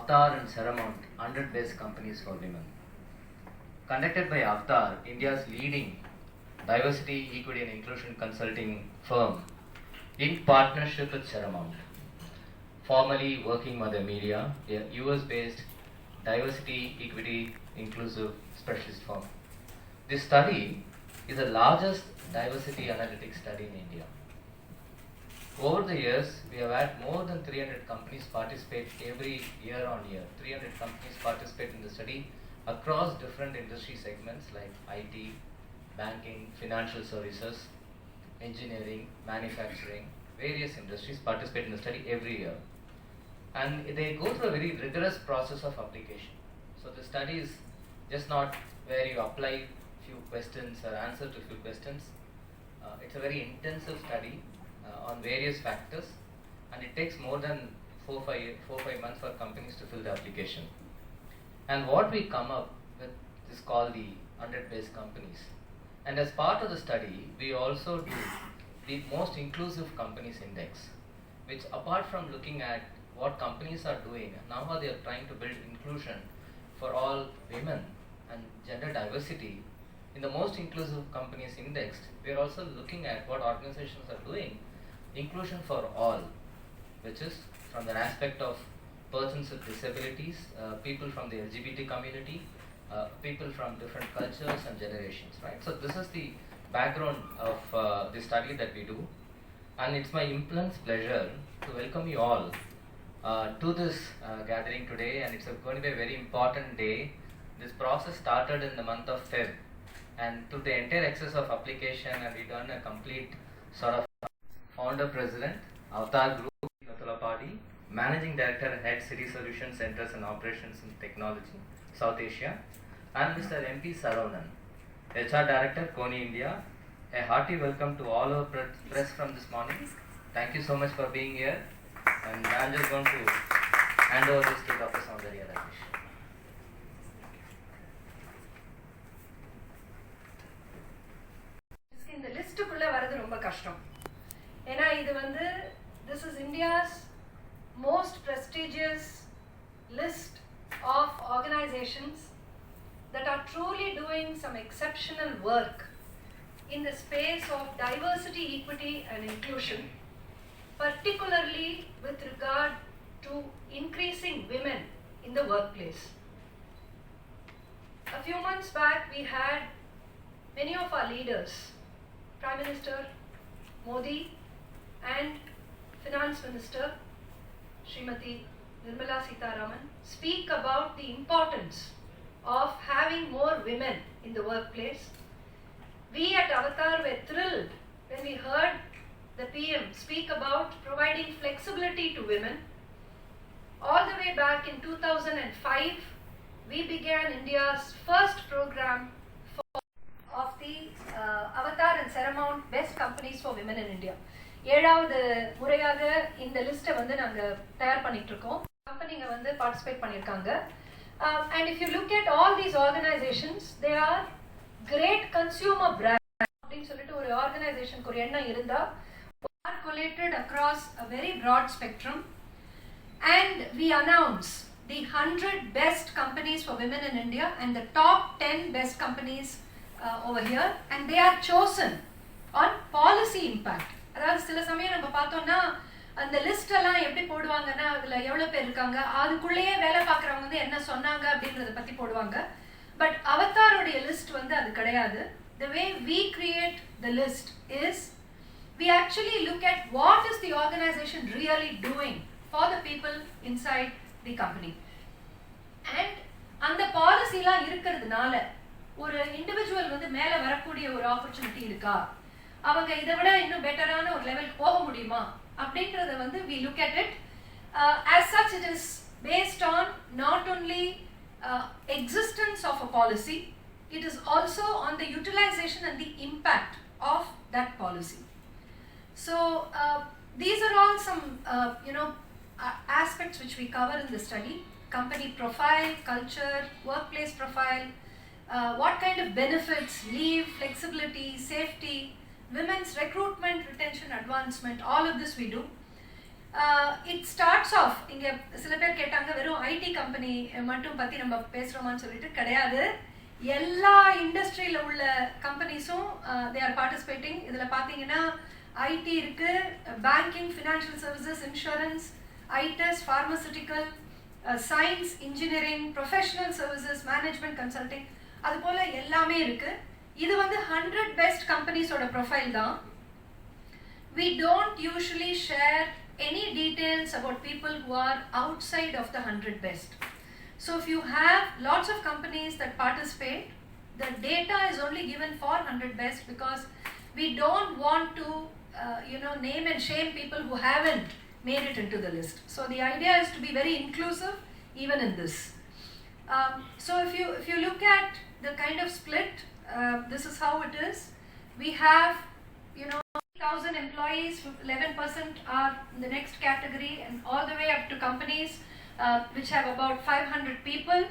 Avatar and Seramount 100 Best Companies for Women. Conducted by Avatar, India's leading diversity, equity and inclusion consulting firm in partnership with Seramount, formerly Working Mother Media, a US-based diversity, equity, inclusive specialist firm. This study is the largest diversity analytics study in India. Over the years, we have had more than 300 companies participate every year on year. 300 companies participate in the study across different industry segments like IT, banking, financial services, engineering, manufacturing, various industries participate in the study every year. And they go through a very rigorous process of application. So the study is just not where you apply few questions or answer to few questions. It's a very intensive study on various factors, and it takes more than 4-5 months for companies to fill the application. And what we come up with is called the 100 Best Companies. And as part of the study, we also do the Most Inclusive Companies Index, which apart from looking at what companies are doing and how they are trying to build inclusion for all women and gender diversity, in the Most Inclusive Companies Index, we are also looking at what organizations are doing inclusion for all, which is from the aspect of persons with disabilities, people from the LGBT community, people from different cultures and generations, right? So this is the background of the study that we do, and it's my immense pleasure to welcome you all to this gathering today, and it's going to be a very important day. This process started in the month of Feb, and to the entire excess of application, and we done a complete sort of founder president, Avatar Group, Party, Managing Director and Head City Solutions Centers and Operations in Technology, South Asia, and Mr. MP Saravanan, HR Director, Kony India. A hearty welcome to all our press from this morning. Thank you so much for being here, and I'm just going to hand over this to Dr. Soundarya Rajesh. இந்த லிஸ்ட்டுக்குள்ள வரது ரொம்ப கஷ்டம். ஏன்னா இது வந்து this is India's most prestigious list of organizations that are truly doing some exceptional work in the space of diversity, equity and inclusion, particularly with regard to increasing women in the workplace. A few months back we had many of our leaders, Prime Minister Modi and Finance Minister Srimati Nirmala Sitharaman, speak about the importance of having more women in the workplace. We at Avatar were thrilled when we heard the PM speak about providing flexibility to women. All the way back in 2005, we began India's first program of the Avatar and Seramount Best Companies for Women in India. ஏழாவது முறையாக இந்த லிஸ்ட்டை வந்து நாங்கள் தயார் பண்ணிட்டு இருக்கோம். கம்பெனிங்க வந்து பார்ட்டிசிபேட் பண்ணியிருக்காங்க. And if you look at all these organizations, they are great consumer brands. அப்படின்னு சொல்லிட்டு ஒரு ஆர்கனைசேஷனுக்கு ஒரு எண்ணம் இருந்தா are collated across a very broad spectrum, and we announce the 100 best companies for women in India and the top 10 best companies over here, and they are chosen on policy impact. அதாவது சில சமயம் நம்ம பார்த்தோம்னா அந்த list எல்லாம் எப்படி போடுவாங்கன்னா அதுல எவ்வளவு பேர் இருக்காங்க, அதுக்குள்ளேயே வேலை பார்க்குறவங்க வந்து என்ன சொன்னாங்க அப்படின்றத பத்தி போடுவாங்க. பட் அவதாரோடைய லிஸ்ட் வந்து அது கிடையாது. The way we create the list is we actually look at what is the organization really doing for the people inside the company. And அந்த பாலிசிலாம் இருக்கிறதுனால ஒரு இண்டிவிஜுவல் வந்து மேலே வரக்கூடிய ஒரு ஆப்பர்ச்சுனிட்டி இருக்கா, அவங்க இதை விட இன்னும் பெட்டரான ஒரு லெவலுக்கு போக முடியுமா அப்படின்றத வந்து we look at it. As such, it is based on not only existence of a policy, it is also on the utilization and the impact of that policy. So these are all some aspects which we cover in the study: company profile, culture, workplace profile, what kind of benefits, leave, flexibility, safety, women's recruitment, retention, advancement, all of this we do. it starts off, இங்க சில பேர் கேட்டாங்க வெறும் IT company மட்டும் பத்தி நம்ம பேசுறோமான்னு சொல்லிட்டு கிடையாது. எல்லா இண்டஸ்ட்ரியில உள்ள கம்பெனிஸும் they are participating. இதுல பாத்தீங்கன்னா ஐடி இருக்கு, banking, financial services, insurance, ITES, pharmaceutical, science, engineering, professional services, management consulting, அது போல எல்லாமே இருக்கு. இது வந்து 100 best companies ஓட ப்ரொஃபைல் தான். We don't usually share any details about people who are outside of the 100 best. So if you have lots of companies that participate, the data is only given for 100 best because we don't want to name and shame people who haven't made it into the list. So the idea is to be very inclusive even in this. So if you look at the kind of split, this is how it is. We have 1,000 employees, 11% are in the next category, and all the way up to companies which have about 500 people.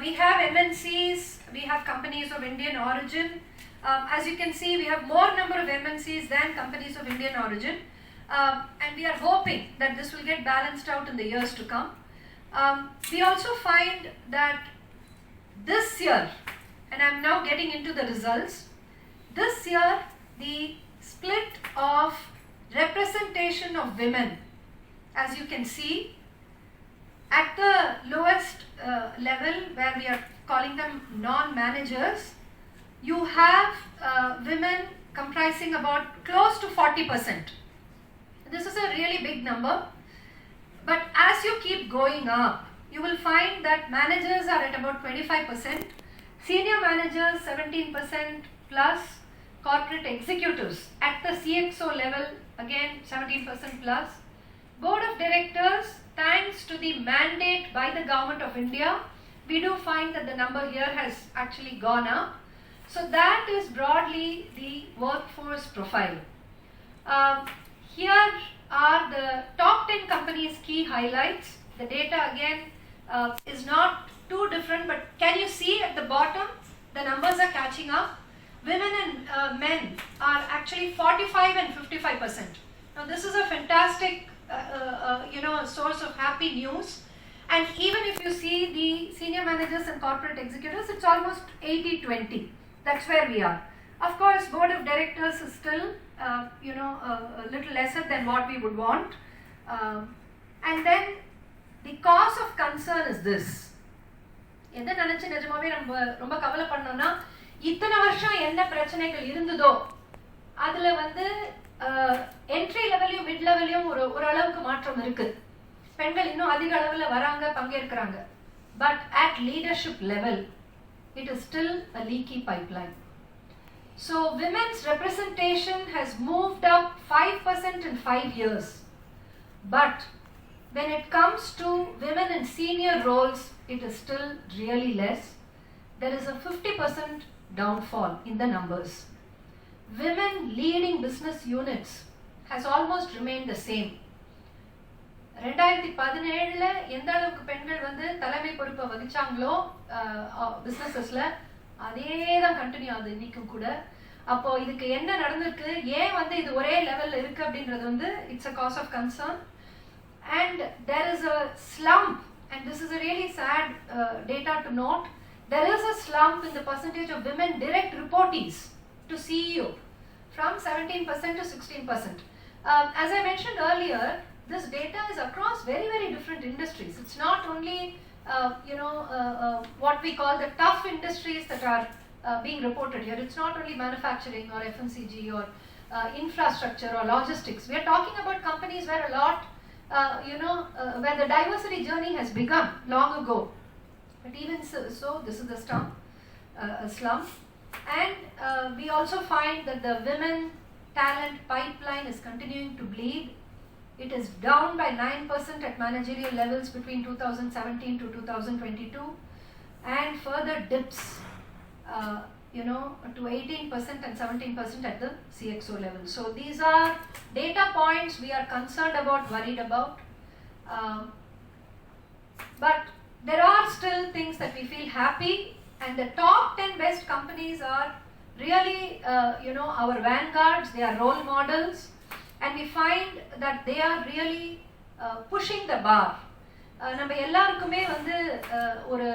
We have MNCs, we have companies of Indian origin. As you can see, we have more number of MNCs than companies of Indian origin, and we are hoping that this will get balanced out in the years to come. We also find that this year, and I'm now getting into the results, this year the split of representation of women, as you can see, at the lowest level where we are calling them non-managers, you have women comprising about close to 40%. This is a really big number, but as you keep going up, you will find that managers are at about 25%, senior managers 17% plus, corporate executives at the CXO level again 17% plus, board of directors, thanks to the mandate by the government of India, we do find that the number here has actually gone up. So that is broadly the workforce profile. Here are the top 10 companies' key highlights. The data again is not too different, but can you see at the bottom the numbers are catching up. Women and men are actually 45 and 55%. Now this is a fantastic source of happy news, and even if you see the senior managers and corporate executives, it's almost 80-20. That's where we are. Of course, board of directors is still a little lesser than what we would want, and then the cause of concern is this. எதை நினைச்சு நிஜமாவே நம்ம ரொம்ப கவலைப்படணும்னா, இத்தனை வருஷம் என்ன பிரச்சனைகள் இருந்ததோ அதுல வந்து என்ட்ரி லெவலையும் மிட் லெவலையும் ஒரு அளவுக்கு மாற்றம் இருக்கு. பெண்கள் இன்னும் அதிக அளவில் வராங்க, பங்கேற்கிறாங்க. But at leadership level it is still a leaky pipeline. So women's representation has moved up 5% in 5 years. But when it comes to women in senior roles, it is still really less. There is a 50% downfall in the numbers. Women leading business units has almost remained the same. 2017ல எந்த அளவுக்கு பெண்கள் வந்து தலைமை பொறுப்பை வகிச்சாங்களோ பிசினஸஸ்ல அதே தான் continue ஆகுது இன்னைக்கும் கூட. அப்போ இதுக்கு என்ன நடந்திருக்கு, ஏன் வந்து இது ஒரே லெவல்ல இருக்கு அப்படின்றது வந்து it's a cause of concern. And there is a slump, and this is a really sad data to note. There is a slump in the percentage of women direct reportees to CEO from 17% to 16%. As I mentioned earlier, this data is across very, very different industries. It's not only what we call the tough industries that are being reported here. It's not only manufacturing or FMCG or infrastructure or logistics. We are talking about companies where a lot where the diversity journey has begun long ago. But even so this is the slump. And we also find that the women talent pipeline is continuing to bleed. It is down by 9% at managerial levels between 2017 to 2022, and further dips to 18% and 17% at the CXO level. So these are data points we are concerned about, worried about. But there are still things that we feel happy, and the top 10 best companies are really our vanguards. They are role models, and we find that they are really pushing the bar. நம்ம எல்லாருக்குமே வந்து ஒரு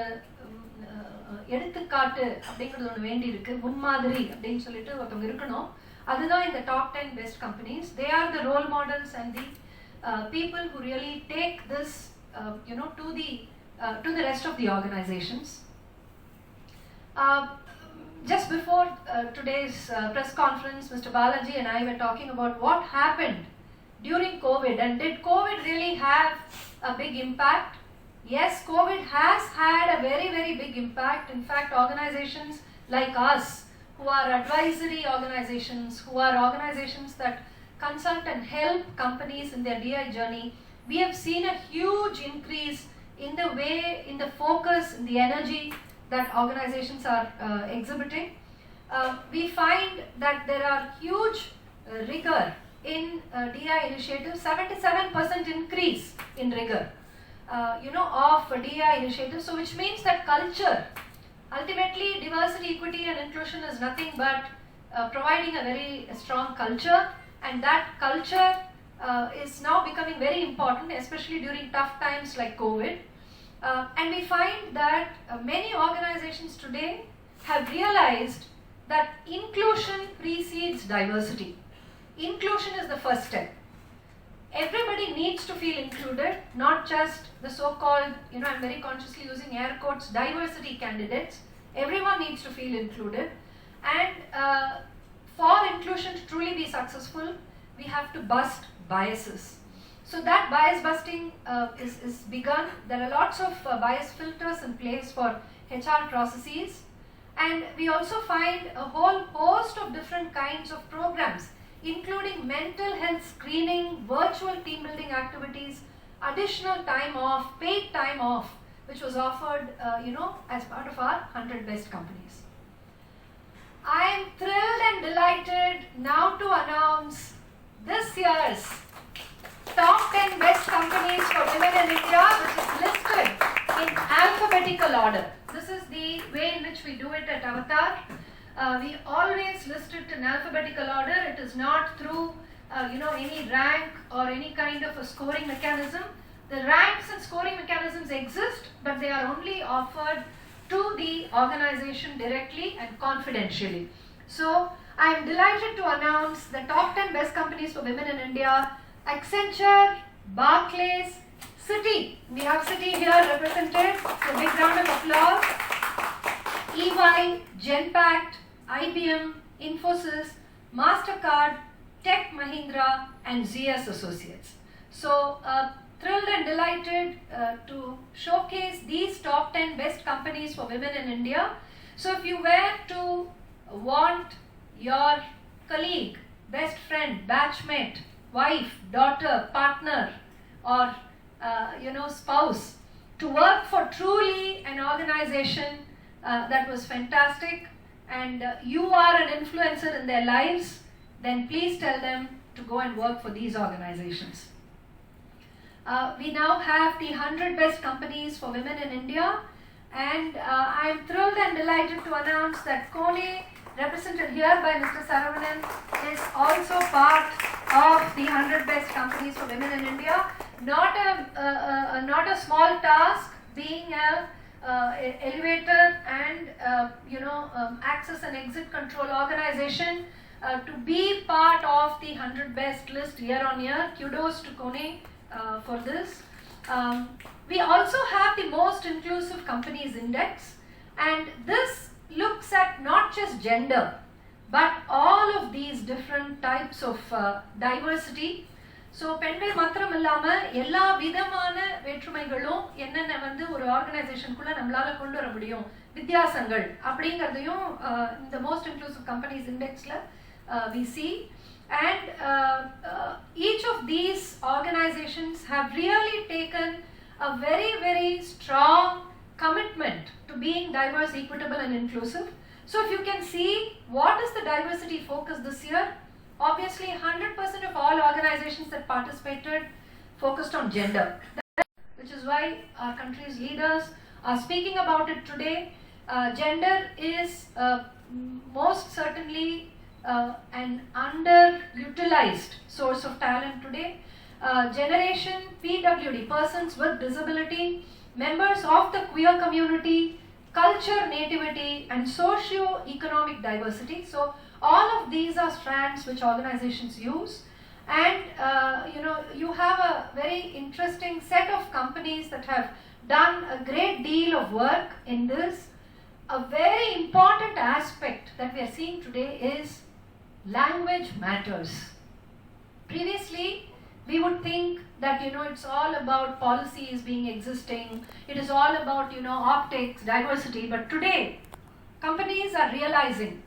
எடுத்துக்காட்டு அப்படிங்கிறது ஒன்று வேண்டி இருக்கு, முன்மாதிரி அப்படின்னு சொல்லிட்டு ஒருத்தவங்க இருக்கணும். அதுதான் இந்த top 10 best companies. They are the role models and the people who really take this to the rest of the organizations. Just before today's press conference, Mr. Balaji and I were talking about what happened during COVID, and did COVID really have a big impact? Yes, COVID has had a very, very big impact. In fact, organizations like us, who are advisory organizations, who are organizations that consult and help companies in their DI journey, we have seen a huge increase in the way, in the focus, in the energy that organizations are exhibiting. We find that there are huge rigor in DI initiatives, 77% increase in rigor of DI initiatives, so which means that culture, ultimately diversity, equity and inclusion is nothing but providing a very strong culture, and that culture is now becoming very important, especially during tough times like COVID. And we find that many organizations today have realized that inclusion precedes diversity. Inclusion is the first step. Everybody needs to feel included, not just the so-called, I'm very consciously using air quotes, diversity candidates. Everyone needs to feel included, and for inclusion to truly be successful, we have to bust biases. So that bias busting is begun. There are lots of bias filters in place for HR processes, and we also find a whole host of different kinds of programs, including mental health screening, virtual team building activities, additional time off, paid time off, which was offered as part of our 100 best companies. I am thrilled and delighted now to announce this year's top 10 best companies for women in India, which is listed in alphabetical order. This is the way in which we do it at Avatar. We always list it in alphabetical order. It is not through any rank or any kind of a scoring mechanism. The ranks and scoring mechanisms exist, but they are only offered to the organization directly and confidentially. So I am delighted to announce the top 10 best companies for women in India: Accenture, Barclays, Citi. We have Citi here represented. So big round of applause. EY, Genpact, IBM, Infosys, Mastercard, Tech Mahindra, and ZS Associates. So thrilled and delighted to showcase these top 10 best companies for women in India. So if you were to want your colleague, best friend, batchmate, wife, daughter, partner, or spouse to work for truly an organization that was fantastic, and you are an influencer in their lives, then please tell them to go and work for these organizations. We now have the 100 best companies for women in India, and I am thrilled and delighted to announce that Kone, represented here by Mr. Saravanan, is also part of the 100 best companies for women in India. Not a small task, being a elevator and access and exit control organization, to be part of the 100 best list year on year. Kudos to Kone for this. We also have the most inclusive companies index, and this looks at not just gender but all of these different types of diversity. So பெண்கள் மாத்திரம் இல்லாம எல்லா விதமான வேற்றுமைகளும் என்னென்ன வந்து ஒரு ஆர்கனைசேஷனுக்குள்ள நம்மளால கொண்டு வர முடியும், வித்தியாசங்கள் அப்படிங்கறதையும் இந்த மோஸ்ட் இன்க்ளூசிவ் கம்பெனிஸ் இண்டெக்ஸ்ல we see. And each of these organizations have really taken a very, very strong commitment to being diverse, equitable and inclusive. So if you can see what is the diversity focus this year, obviously 100% of all organizations that participated focused on gender, which is why our country's leaders are speaking about it today. Gender is most certainly an underutilized source of talent today. Generation PWD, persons with disability, members of the queer community, culture nativity, and socio-economic diversity. So all of these are strands which organizations use. And you have a very interesting set of companies that have done a great deal of work in this. A very important aspect that we are seeing today is language matters. Previously, we would think that it's all about policies being existing, it is all about optics, diversity, but today companies are realizing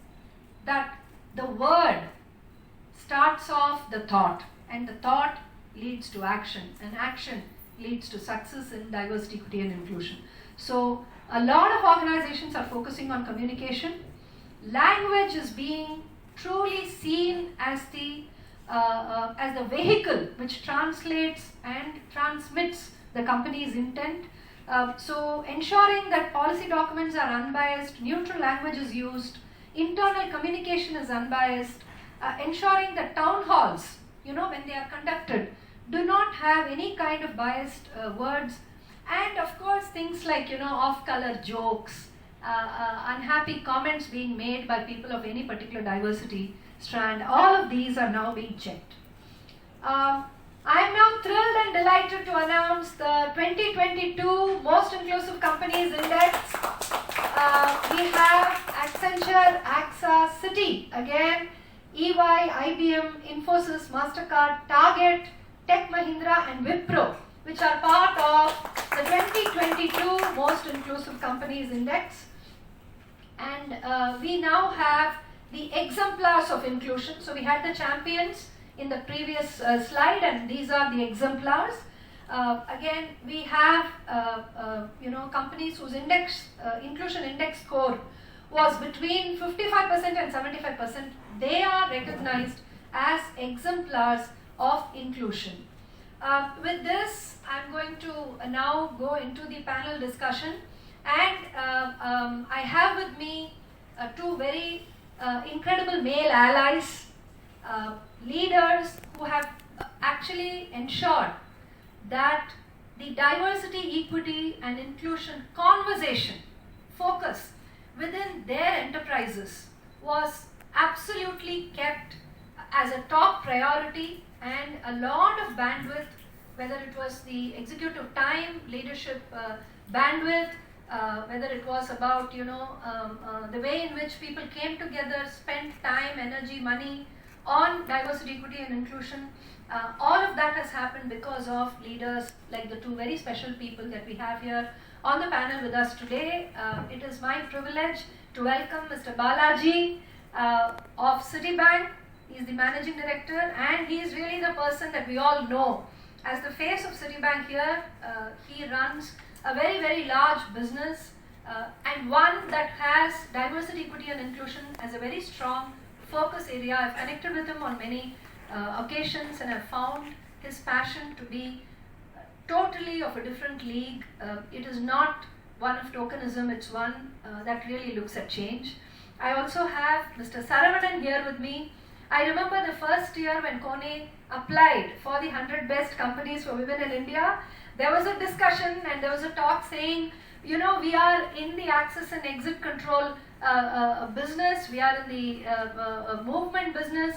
that the word starts off the thought, and the thought leads to action, and action leads to success in diversity, equity and inclusion. So a lot of organizations are focusing on communication. Language is being truly seen as the vehicle which translates and transmits the company's intent. So ensuring that policy documents are unbiased, neutral language is used, internal communication is unbiased, ensuring that town halls, when they are conducted, do not have any kind of biased words, and of course things like off-color jokes, unhappy comments being made by people of any particular diversity strand. All of these are now being checked. I am now thrilled and delighted to announce the 2022 Most Inclusive Companies Index. We have Accenture, AXA, Citi, again, EY, IBM, Infosys, MasterCard, Target, Tech Mahindra and Wipro, which are part of the 2022 Most Inclusive Companies Index. And we now have the exemplars of inclusion. So we had the champions in the previous slide, and these are the exemplars. Again, we have companies whose inclusion index score was between 55% and 75%. They are recognized as exemplars of inclusion. With this, I'm going to now go into the panel discussion, and I have with me two very incredible male allies, leaders who have actually ensured that the diversity, equity and inclusion conversation focus within their enterprises was absolutely kept as a top priority, and a lot of bandwidth, whether it was the executive time, leadership bandwidth, whether it was about the way in which people came together, spent time, energy, money on diversity, equity and inclusion. All of that has happened because of leaders like the two very special people that we have here on the panel with us today. It is my privilege to welcome Mr. Balaji of Citibank. He is the managing director, and he is really the person that we all know as the face of Citibank here. He runs a very, very large business and one that has diversity, equity and inclusion as a very strong focus area. I've connected with him on many occasions, and I've found his passion to be totally of a different league. It is not one of tokenism, it's one that really looks at change. I also have Mr. Saravanan here with me. I remember the first year when Kone applied for the 100 best companies for women in India. There was a discussion and there was a talk saying, we are in the access and exit control business, we are in the movement business.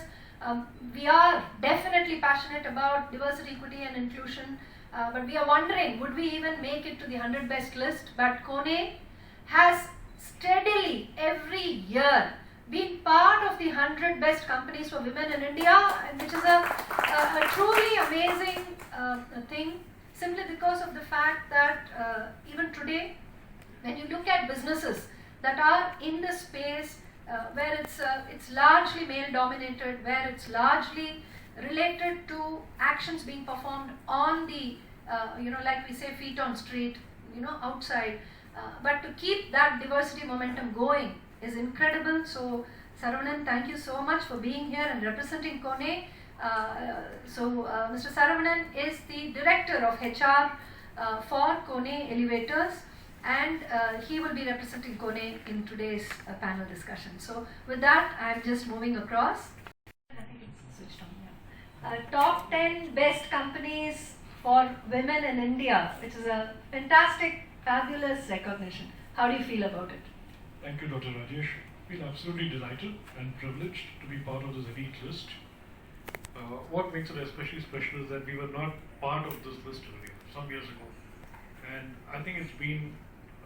We are definitely passionate about diversity, equity and inclusion, but we are wondering, would we even make it to the 100 best list? But Kone has steadily every year been part of the 100 best companies for women in India, and which is a truly amazing thing, simply because of the fact that even today, when you look at businesses that are in the space where it's largely male dominated, where it's largely related to actions being performed on the like we say, feet on street, outside, but to keep that diversity momentum going is incredible. So Saravanan, thank you so much for being here and representing Kone. Mr. Saravanan is the director of HR for Kone Elevators. and he will be representing Kone in today's panel discussion. So with that, I'm just moving across. I think it's switched on, yeah. Top 10 best companies for women in India, which is a fantastic, fabulous recognition. How do you feel about it? Thank you, Dr. Rajesh. I feel absolutely delighted and privileged to be part of this elite list. What makes it especially special is that we were not part of this list earlier, some years ago. And I think it's been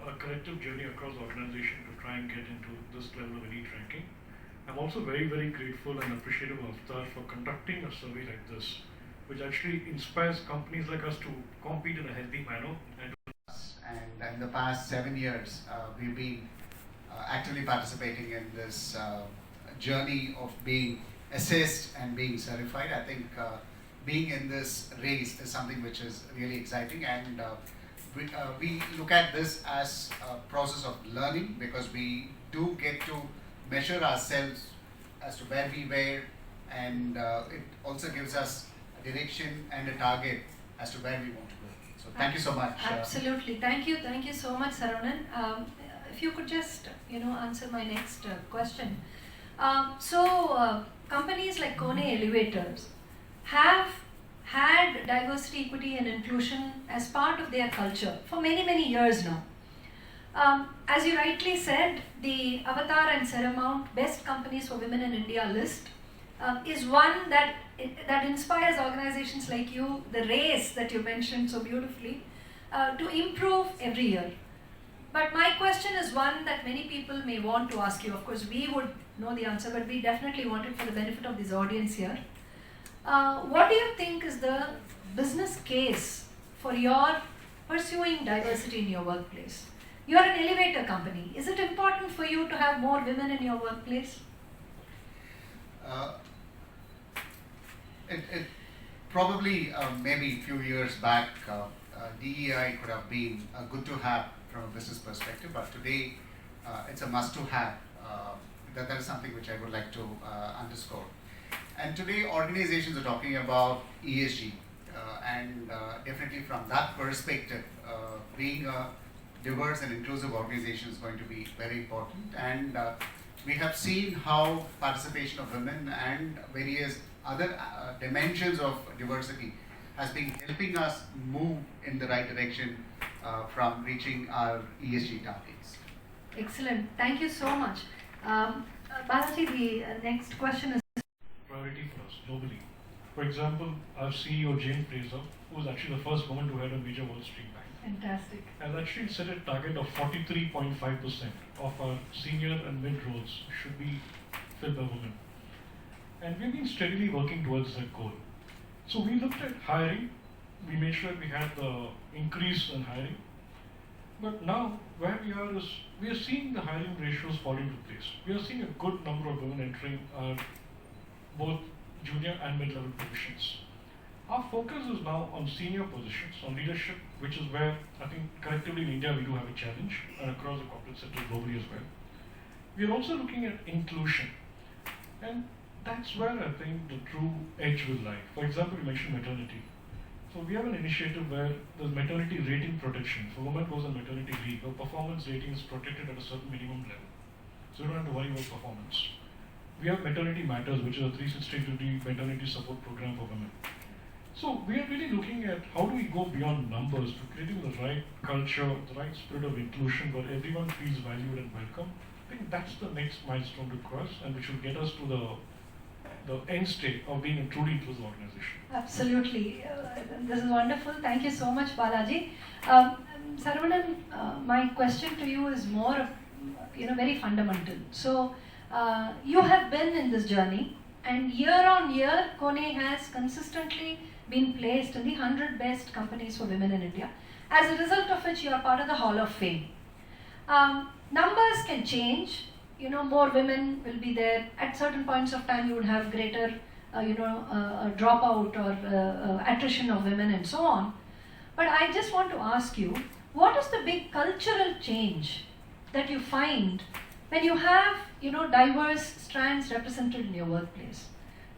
a collective journey across the organization to try and get into this level of elite ranking. I'm also very, very grateful and appreciative of Avtar for conducting a survey like this, which actually inspires companies like us to compete in a healthy manner. And in the past 7 years, we've been actively participating in this journey of being assessed and being certified. I think being in this race is something which is really exciting, and we look at this as a process of learning, because we do get to measure ourselves as to where we were, and it also gives us a direction and a target as to where we want to go. So thank you so much. Absolutely. Thank you so much, Saravanan. If you could just answer my next question. Companies like Kone Elevators have had diversity, equity and inclusion as part of their culture for many, many years now. As you rightly said, the Avatar and Seramount Best Companies for Women in India list is one that inspires organizations like you, the race that you mentioned so beautifully, to improve every year. But my question is one that many people may want to ask you. Of course, we would know the answer, but we definitely want it for the benefit of this audience here. What do you think is the business case for your pursuing diversity in your workplace? You are an elevator company. Is it important for you to have more women in your workplace? It probably maybe a few years back, DEI could have been good to have from a business perspective, but today it's a must to have. That is something which I would like to underscore. And today organizations are talking about ESG, and definitely from that perspective, being a diverse and inclusive organization is going to be very important. And we have seen how participation of women and various other dimensions of diversity has been helping us move in the right direction from reaching our ESG targets. Excellent. Thank you so much. Balaji, the next question is Priority for us globally. For example, our CEO Jane Fraser, who was actually the first woman to head a major Wall Street bank, fantastic, has actually set a target of 43.5% of our senior and mid roles should be filled by women. And we've been steadily working towards that goal. So we looked at hiring, we made sure we had the increase in hiring. But now, where we are is, we are seeing the hiring ratios fall into place. We are seeing a good number of women entering our both junior and mid-level positions. Our focus is now on senior positions, on leadership, which is where I think collectively in India we do have a challenge, and across the corporate sector globally as well. We are also looking at inclusion, and that's where I think the true edge will lie. For example, you mentioned maternity. So we have an initiative where there's maternity rating protection. For women goes on maternity leave, her performance rating is protected at a certain minimum level. So you don't have to worry about performance. We have Maternity Matters, which is a 360-degree maternity support program for women. So we are really looking at how do we go beyond numbers to creating the right culture, the right spirit of inclusion where everyone feels valued and welcome. I think that's the next milestone to cross, and which will get us to the end state of being a truly inclusive organization. Absolutely. This is wonderful. Thank you so much, Balaji. Saravanan, my question to you is more, very fundamental. So, you have been in this journey, and year on year, Kone has consistently been placed in the 100 best companies for women in India, as a result of which you are part of the Hall of Fame. Numbers can change. More women will be there. At certain points of time, you would have greater, dropout or attrition of women and so on. But I just want to ask you, what is the big cultural change that you find when you have, diverse strands represented in your workplace?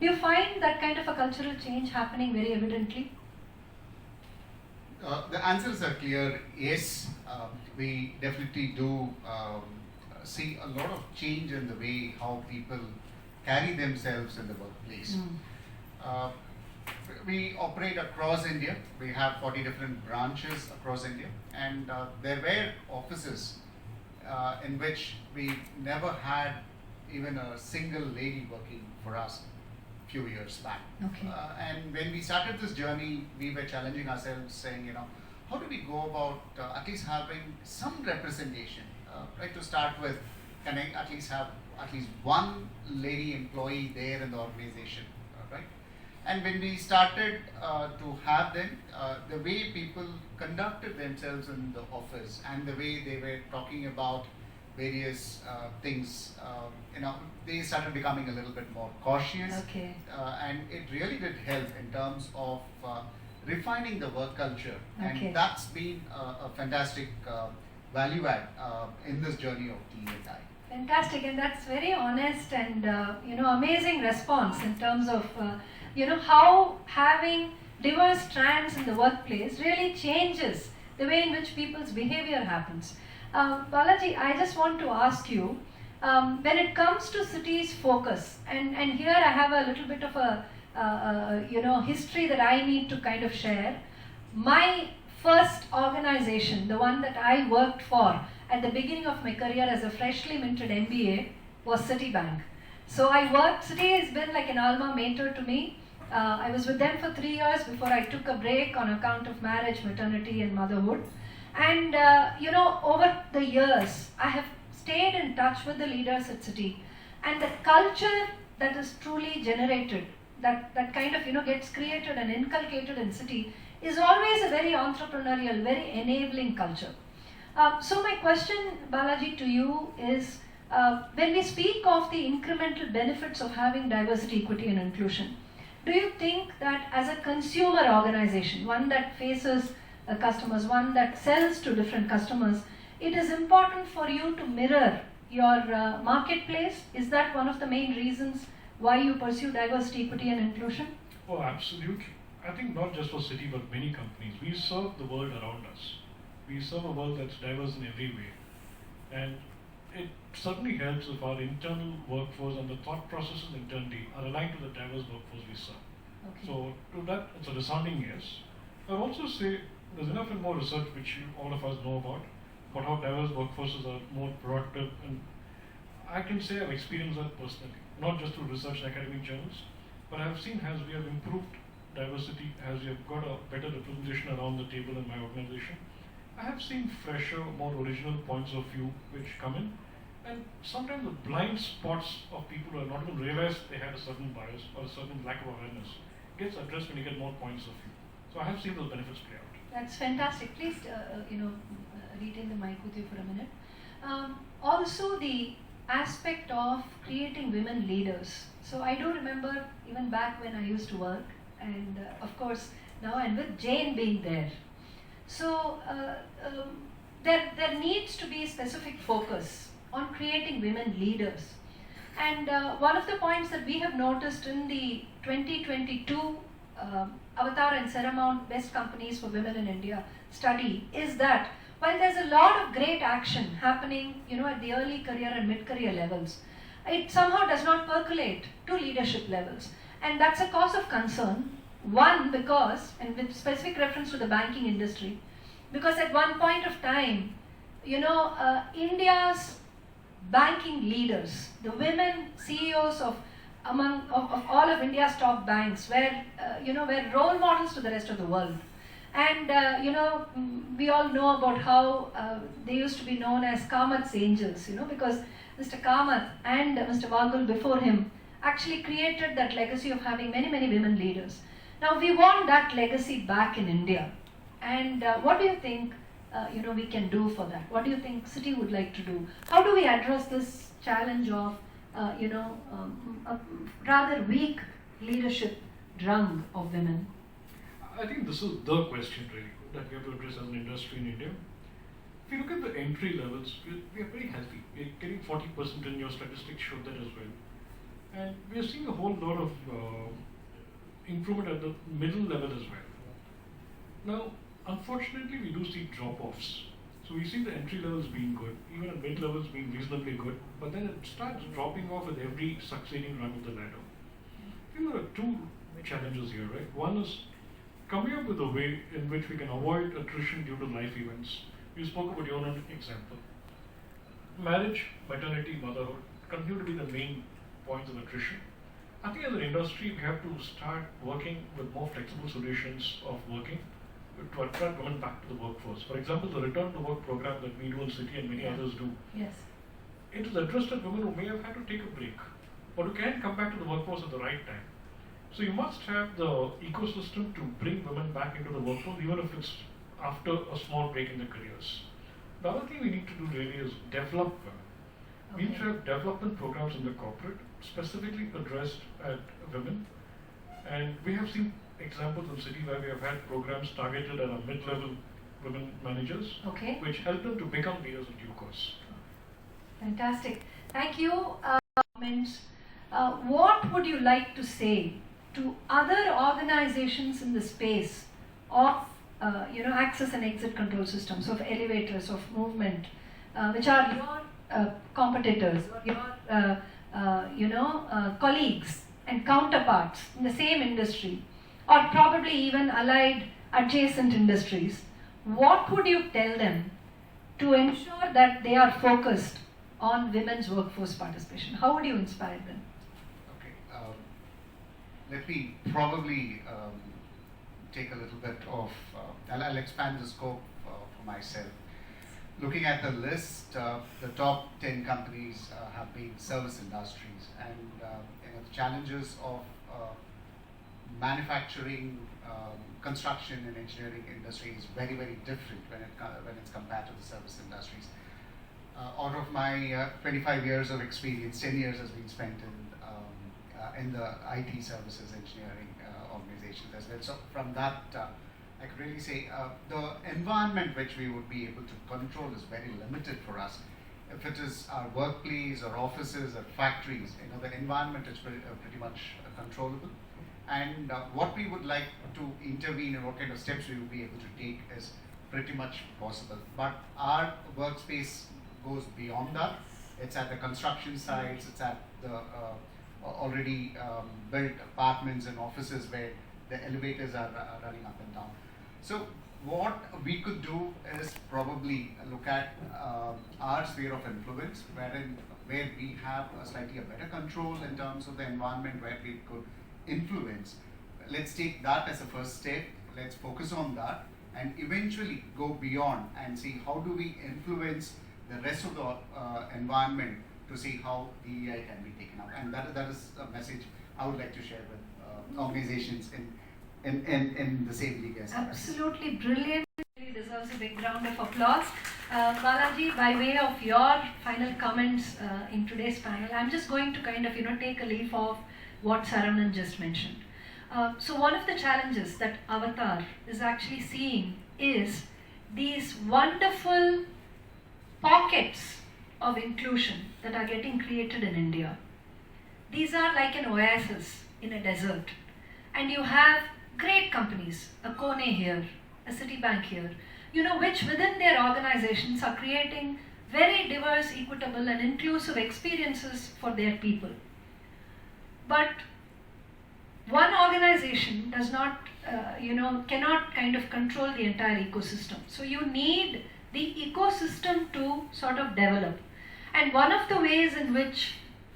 Do you find that kind of a cultural change happening very evidently? The answers are clear. Yes, we definitely do see a lot of change in the way how people carry themselves in the workplace. We operate across India. We have 40 different branches across India, and there were offices in which we never had even a single lady working for us a few years back. Okay. And when we started this journey, we were challenging ourselves, saying, how do we go about at least having some representation? Right, to start with, can I at least have at least one lady employee there in the organization, right? And when we started to have them, the way people conducted themselves in the office and the way they were talking about various things, they started becoming a little bit more cautious. Okay. And it really did help in terms of refining the work culture. Okay. And that's been a fantastic value add in this journey of DEI. Fantastic, and that's very honest and amazing response in terms of how having diverse strands in the workplace really changes the way in which people's behavior happens. Balaji, I just want to ask you, when it comes to cities' focus, and here I have a little bit of a history that I need to kind of share. My first organization, the one that I worked for at the beginning of my career as a freshly minted MBA, was Citibank. So Citi has been like an alma mater to me. I was with them for 3 years before I took a break on account of marriage, maternity and motherhood. And over the years, I have stayed in touch with the leaders at Citi, and the culture that is truly generated, that kind of gets created and inculcated in Citi, is always a very entrepreneurial, very enabling culture. So my question, Balaji, to you is, when we speak of the incremental benefits of having diversity, equity and inclusion, do you think that as a consumer organization, one that faces customers, one that sells to different customers, it is important for you to mirror your marketplace? Is that one of the main reasons why you pursue diversity, equity and inclusion? Oh, absolutely. I think not just for Citi, but many companies. We serve the world around us. We serve a world that's diverse in every way. And it certainly helps if our internal workforce and the thought processes internally are aligned to the diverse workforce we serve. Okay. So to that, it's a resounding yes. I would also say there's enough and more research which all of us know about how diverse workforces are more productive, and I can say I've experienced that personally, not just through research and academic journals, but I've seen as we have improved diversity, as we have got a better representation around the table in my organization, I have seen fresher, more original points of view which come in, and sometimes the blind spots of people who have not even realized they had a certain bias or a certain lack of awareness gets addressed when you get more points of view. So I have seen those benefits play out. That's fantastic. Please, retain the mic with you for a minute. Also, the aspect of creating women leaders. So I do remember even back when I used to work, and of course now, and with Jane being there. So there needs to be specific focus on creating women leaders. And one of the points that we have noticed in the 2022 Avatar and Seramount Best Companies for Women in India study is that while there's a lot of great action happening, at the early career and mid-career levels, it somehow does not percolate to leadership levels. And that's a cause of concern. One, because, and with specific reference to the banking industry, because at one point of time, India's banking leaders, the women CEOs of all of India's top banks were role models to the rest of the world. And we all know about how they used to be known as Kamath's angels, because Mr. Kamath and Mr. Vagul before him actually created that legacy of having many, many women leaders. Now we want that legacy back in India. And what do you think we can do for that? What do you think Citi would like to do? How do we address this challenge of a rather weak leadership drumb of women? I think this is the question really that we have to address as an industry in India. If you look at the entry levels, we are very healthy. We are getting 40% in your statistics show that as well. And we are seeing a whole lot of improvement at the middle level as well. Now, unfortunately, we do see drop-offs. So we see the entry levels being good, even the mid levels being reasonably good, but then it starts dropping off with every succeeding run of the ladder. I think there are two challenges here, right? One is coming up with a way in which we can avoid attrition due to life events. You spoke about your own example. Marriage, maternity, motherhood continue to be the main points of attrition. I think as an industry, we have to start working with more flexible solutions of working to attract women back to the workforce. For example, the return to work program that we do in City and many others do. Yes. It is addressed at women who may have had to take a break, but who can come back to the workforce at the right time. So you must have the ecosystem to bring women back into the workforce, even if it's after a small break in their careers. The other thing we need to do really is develop women. We need to have development programs in the corporate, specifically addressed at women. And we have seen examples in City where we have had programs targeted at our mid-level women managers, which help them to become leaders in due course. Fantastic. Thank you. What would you like to say to other organizations in the space of access and exit control systems, of elevators, of movement, which are your competitors, or your colleagues and counterparts in the same industry, or probably even allied adjacent industries? What would you tell them to ensure that they are focused on women's workforce participation? How would you inspire them? Okay, let me probably take a little bit of, I'll expand the scope for myself. Looking at the list, the top 10 companies have been service industries, and the challenges of manufacturing, construction and engineering industry is very, very different when it's compared to the service industries. Out of my 25 years of experience, 10 years has been spent in the IT services engineering organizations as well. So from that, I could really say the environment which we would be able to control is very limited for us. If it is our workplace or offices or factories, the environment is pretty much controllable. And what we would like to intervene and what kind of steps we would be able to take is pretty much possible. But our workspace goes beyond that. It's at the construction sites, it's at the already built apartments and offices where the elevators are running up and down. So what we could do is probably look at our sphere of influence, where we have slightly a better control in terms of the environment where we could influence. Let's take that as a first step. Let's focus on that and eventually go beyond and see how do we influence the rest of the environment to see how DEI can be taken up. And that is a message I would like to share with organizations in the same league as ours. Absolutely brilliant. Really deserves a big round of applause. Balaji, by way of your final comments in today's panel, I'm just going to kind of take a leaf of what Saravanan just mentioned. So one of the challenges that Avatar is actually seeing is these wonderful pockets of inclusion that are getting created in India. These are like an oasis in a desert. And you have great companies, a Kone here, a Citibank here, which within their organizations are creating very diverse, equitable and inclusive experiences for their people. But one organization does not, cannot kind of control the entire ecosystem. So you need the ecosystem to sort of develop. And one of the ways in which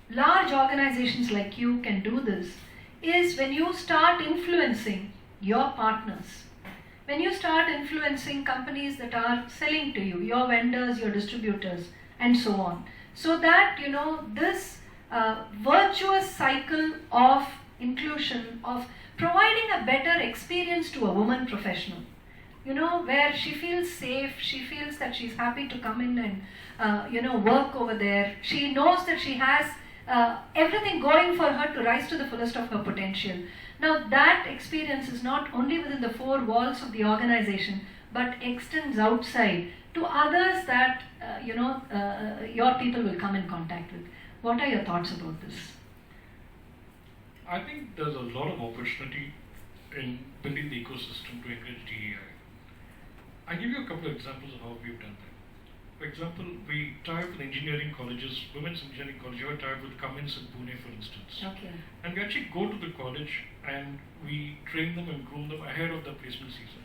large organizations like you can do this is when you start influencing your partners, when you start influencing companies that are selling to you, your vendors, your distributors, and so on. So that, this virtuous cycle of inclusion, of providing a better experience to a woman professional, where she feels safe, she feels that she's happy to come in and, work over there. She knows that she has everything going for her to rise to the fullest of her potential. Now that experience is not only within the four walls of the organization, but extends outside to others that, your people will come in contact with. What are your thoughts about this? I think there's a lot of opportunity in building the ecosystem to encourage DEI. I give you a couple of examples of how we've done that. For example, we tie up with engineering colleges, women's engineering college, we tie up with Cummins in Pune, for instance. Okay. And we actually go to the college and we train them and groom them ahead of the placement season.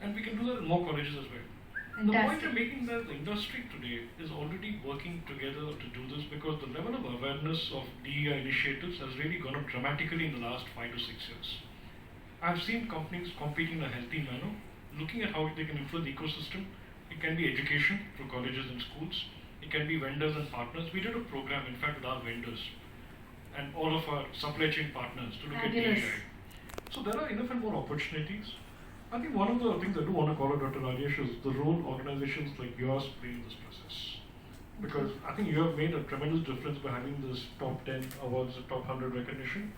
And we can do that in more colleges as well. The point I'm making that the industry today is already working together to do this because the level of awareness of DEI initiatives has really gone up dramatically in the last 5 to 6 years. I've seen companies competing in a healthy manner, looking at how they can influence the ecosystem. It can be education through colleges and schools. It can be vendors and partners. We did a program, in fact, with our vendors and all of our supply chain partners to look at DEI. So there are enough and more opportunities. I think one of the things I do want to call out, Dr. Rajesh, is the role organizations like yours play in this process. Because I think you have made a tremendous difference by having this top 10 awards, the top 100 recognition,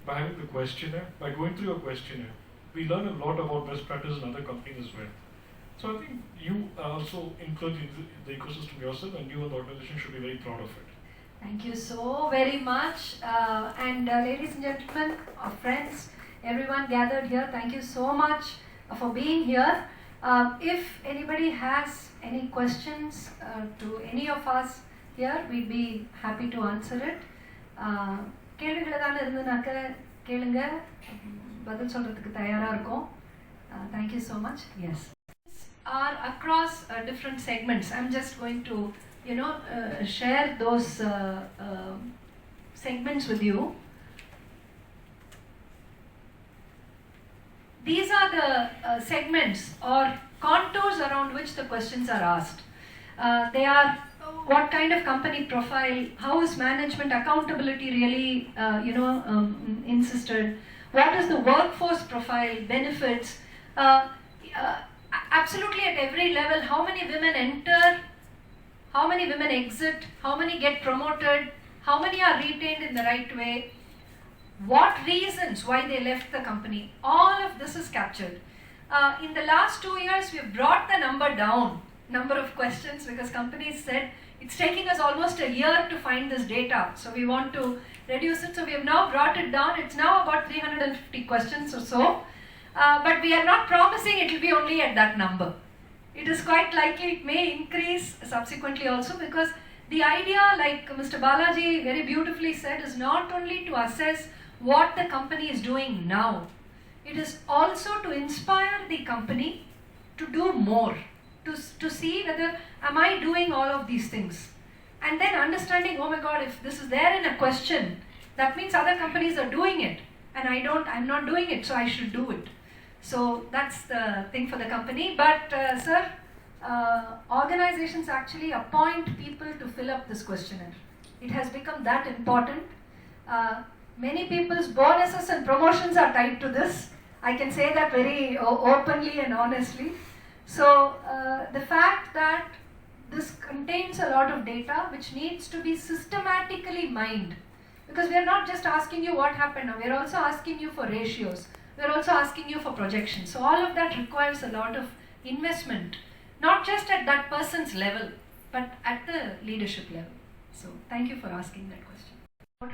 by having the questionnaire, by going through your questionnaire. We learn a lot about best practice in other companies as well. So I think you are also influencing the ecosystem yourself, and you and the organization should be very proud of it. Thank you so very much. Ladies and gentlemen, our friends, everyone gathered here, thank you so much for being here. If anybody has any questions to any of us here, we'd be happy to answer it. கேள்விகள் ஏதாவது இருந்ததுனாக்க கேளுங்க, பதில் சொல்றதுக்கு தயாரா இருக்கோம். Thank you so much. Yes. Are across different segments. I'm just going to, share those segments with you. These are the segments or contours around which the questions are asked. They are what kind of company profile, how is management accountability really, insisted, what is the workforce profile, benefits, absolutely at every level, how many women enter, how many women exit, how many get promoted, how many are retained in the right way, what reasons why they left the company. All of this is captured. In the last 2 years, we've brought the number of questions, because companies said it's taking us almost a year to find this data. So we want to reduce it. So we have now brought it down. It's now about 350 questions or so. But we are not promising it will be only at that number. It is quite likely it may increase subsequently also, because the idea, like Mr. Balaji very beautifully said, is not only to assess what the company is doing now. It is also to inspire the company to do more, to see whether am I doing all of these things, and then understanding, oh my God, if this is there in a question, that means other companies are doing it and I'm not doing it, so I should do it. So that's the thing for the company. But sir, organizations actually appoint people to fill up this questionnaire. It has become that important. Many people's bonuses and promotions are tied to this. I can say that very openly and honestly. So the fact that this contains a lot of data which needs to be systematically mined, because we are not just asking you what happened, we are also asking you for ratios, we are also asking you for projections. So all of that requires a lot of investment, not just at that person's level, but at the leadership level. So thank you for asking that question.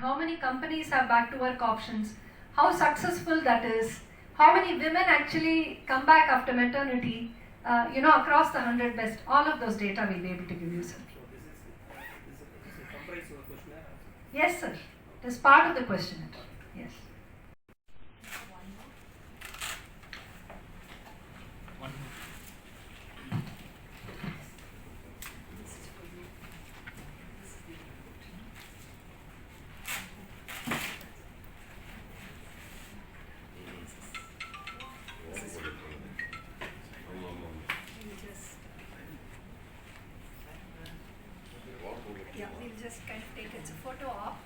How many companies have back to work options, how successful that is, how many women actually come back after maternity, across the 100 best, all of those data we'll be able to give you, sir. So this is comprised of the questionnaire? Yes, sir. It is part of the questionnaire. Yes. Yeah, we'll just kind of take it's a photo op.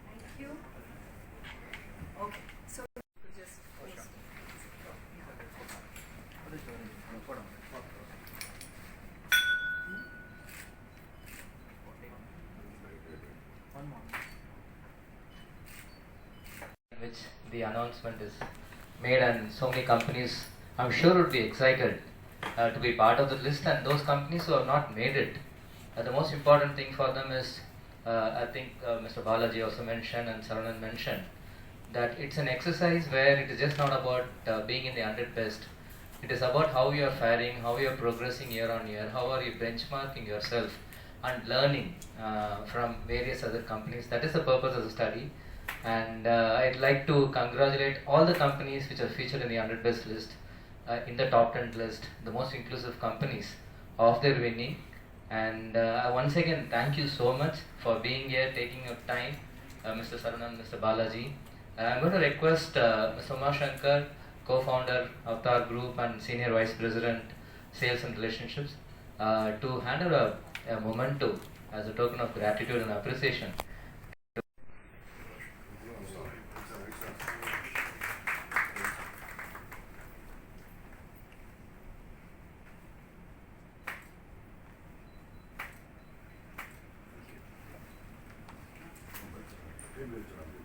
Thank you. Okay, so we'll just place. Which the announcement is made, and so many companies, I'm sure, would be excited to be part of the list, and those companies who have not made it, the most important thing for them is, I think Mr. Balaji also mentioned and Saranan mentioned, that it's an exercise where it is just not about being in the 100 best. It is about how you are faring, how you are progressing year on year, how are you benchmarking yourself and learning from various other companies. That is the purpose of the study. And I'd like to congratulate all the companies which are featured in the 100 best list, in the top 10 list, the most inclusive companies of their winning. And once again, thank you so much for being here, taking your time, Mr. Saranan, Mr. Balaji. I'm going to request Mr. Umar Shankar, co-founder of our group and senior vice president, sales and relationships, to hand over a memento as a token of gratitude and appreciation. Thank you.